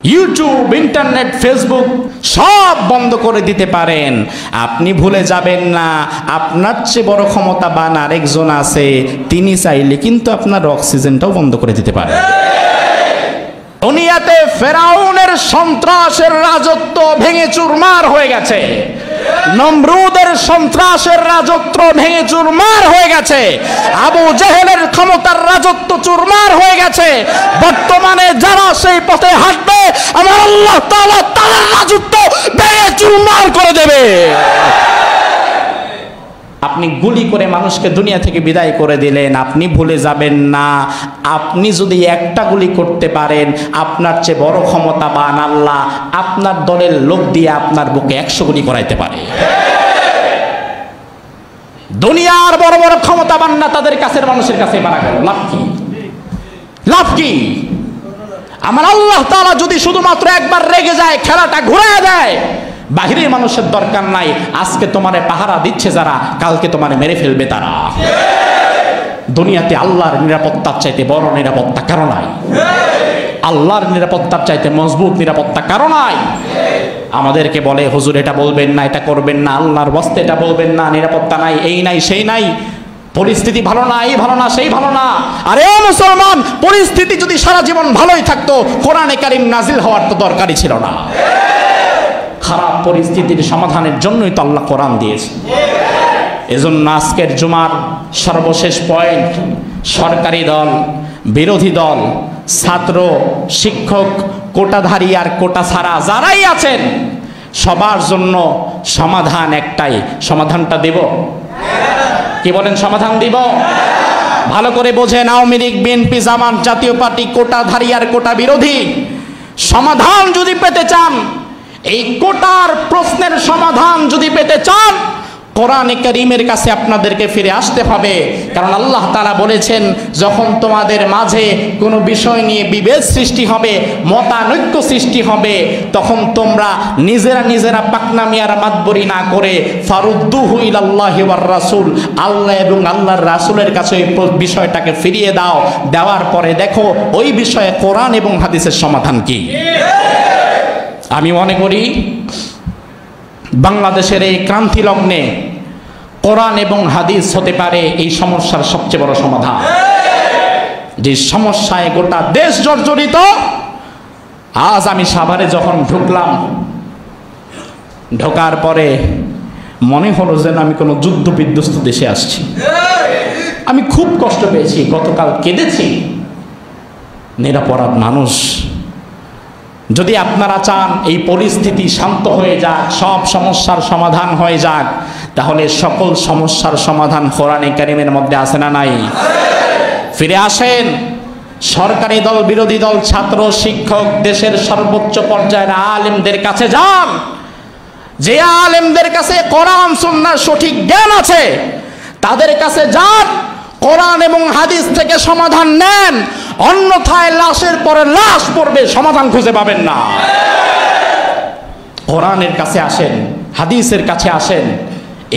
YouTube, internet, Facebook সব বন্ধ করে দিতে পারেন। আপনি ভুলে যাবেন না আপনার চেয়ে বড় ক্ষমতাবান আরেকজন আছে, তিনি চাইলে কিন্তু আপনার অক্সিজেনটাও বন্ধ করে দিতে পারেন। দুনিয়াতে ফেরাউনের সন্ত্রাসের রাজত্ব ভেঙে চুরমার হয়ে গেছে, নমরুদের সন্ত্রাসের রাজত্ব ভেঙে চুরমার হয়ে গেছে, আবু জেহেলের ক্ষমতার রাজত্ব চুরমার হয়ে গেছে। বর্তমানে যারা সেই পথে হাঁটবে, আমার আল্লাহ তাআলা তাদের রাজত্ব ভেঙে চুরমার করে দেবে। আপনি গুলি করে মানুষকে দুনিয়া থেকে বিদায় করে দিলেন, আপনি ভুলে যাবেন না আপনি যদি একটা গুলি করতে পারেন, আপনার চেয়ে বড় ক্ষমতাবান আল্লাহ আপনার দলের লোক দিয়ে আপনার বুকে 100 গুলি করাইতে পারে। দুনিয়ার বড় বড় ক্ষমতাবান না তাদের কাছের মানুষের কাছে মারা গেল, লাভ কি? লাভ কি? আমার আল্লাহ তাআলা যদি শুধুমাত্র একবার রেগে যায়, খেলাটা ঘুরে দেয়, বাহিরের মানুষের দরকার নাই। আজকে তোমারে পাহারা দিচ্ছে যারা, কালকে তোমারে মেরে ফেলবে তারা। দুনিয়াতে আল্লাহর নিরাপত্তার চাইতে বড় নিরাপত্তা কারো নাই, আল্লাহর নিরাপত্তার চাইতে মজবুত নিরাপত্তা কারো নাই। আমাদেরকে বলে হুজুর এটা বলবেন না, এটা করবেন না, আল্লাহর ওয়াস্তে এটা বলবেন না, নিরাপত্তা নাই, এই নাই সেই নাই, পরিস্থিতি ভালো না, এই ভালো না, সেই ভালো না। আরে মুসলমান, পরিস্থিতি যদি সারা জীবন ভালোই থাকতো, কোরআনে কারীম নাজিল হওয়ার তো দরকারই ছিল না। খারাপ পরিস্থিতির সমাধানের জন্যই তো আল্লাহ কোরআন দিয়েছে। এজন্য আজকের জুমার সর্বশেষ পয়েন্ট, সরকারি দল, বিরোধী দল, ছাত্র, শিক্ষক, কোটাধারী আর কোটা ছাড়া যারাই আছেন, সবার জন্য সমাধান একটাই। সমাধানটা দেব? কি বলেন? সমাধান দিব? ভালো করে বোঝেন, আওয়ামী লীগ, বিএনপি, জামাত, জাতীয় পার্টি, কোটাধারী আর কোটা বিরোধী, সমাধান যদি পেতে চান, এই কোটার প্রশ্নের সমাধান যদি পেতে চান, কোরআনে কারীমের কাছে আপনাদেরকে ফিরে আসতে হবে। কারণ আল্লাহ তাআলা বলেছেন, যখন তোমাদের মাঝে কোনো বিষয় নিয়ে বিভেদ সৃষ্টি হবে, মতানৈক্য সৃষ্টি হবে, তখন তোমরা নিজেরা পাকনামি আর মাতবরি না করে ফারুদ্দুহু ইলাল্লাহি ওয়ার রাসূল, আল্লাহ এবং আল্লাহর রাসূলের কাছে এই বিষয়টাকে ফিরিয়ে দাও। দেওয়ার পরে দেখো ওই বিষয়ে কোরআন এবং হাদিসের সমাধান কি। আমি মনে করি বাংলাদেশের এই ক্রান্তি লগ্নে কোরআন এবং হাদিস হতে পারে এই সমস্যার সবচেয়ে বড় সমাধান। যে সমস্যায় গোটা দেশ জর্জরিত। আজ আমি সাভারে যখন ঢুকলাম, ঢোকার পরে মনে হলো যেন আমি কোনো যুদ্ধ বিধ্বস্ত দেশে আসছি। আমি খুব কষ্ট পেয়েছি, গতকাল কেঁদেছি। নিরপরাধ মানুষ। যদি আপনারা চান এই পরিস্থিতি শান্ত হয়ে যাক, সব সমস্যার সমাধান হয়ে যাক, তাহলে সকল সমস্যার সমাধান কোরআনে কারীমের মধ্যে আছে না নাই? ফিরে আসেন। সরকারি দল, বিরোধী দল, ছাত্র, শিক্ষক, দেশের সর্বোচ্চ পর্যায়ের আলেমদের কাছে যান। যে আলেমদের কাছে কোরআন সুন্নাহর সঠিক জ্ঞান আছে, তাদের কাছে যান, কোরআন এবং হাদিস থেকে সমাধান নেন। অন্যথায় লাশের পরে লাশ পড়বে, সমাধান খুঁজে পাবেন না। কোরআনের কাছে আসেন, হাদিসের কাছে আসেন।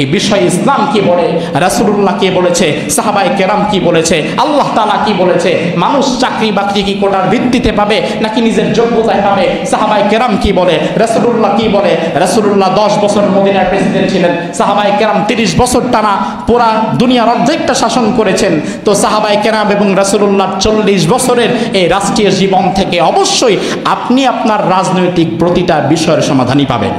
এই বিষয়ে ইসলাম কি বলে, রাসূলুল্লাহ কি বলেছে, সাহাবায়ে কেরাম কি বলেছে, আল্লাহ তাআলা কি বলেছে, মানুষ চাকরি বাকরি কি কোটার ভিত্তিতে পাবে নাকি নিজের যোগ্যতায় পাবে, সাহাবায়ে কেরাম কি বলে, রাসূলুল্লাহ কি বলে। রাসূলুল্লাহ 10 বছর মদিনার প্রেসিডেন্ট ছিলেন, সাহাবায়ে কেরাম 30 বছর টানা পুরা দুনিয়ার অর্ধেকটা শাসন করেছেন। তো সাহাবায়ে কেরাম এবং রাসূলুল্লাহ 40 বছরের এই রাষ্ট্রীয় জীবন থেকে অবশ্যই আপনি আপনার রাজনৈতিক প্রতিটা বিষয়ের সমাধানই পাবেন।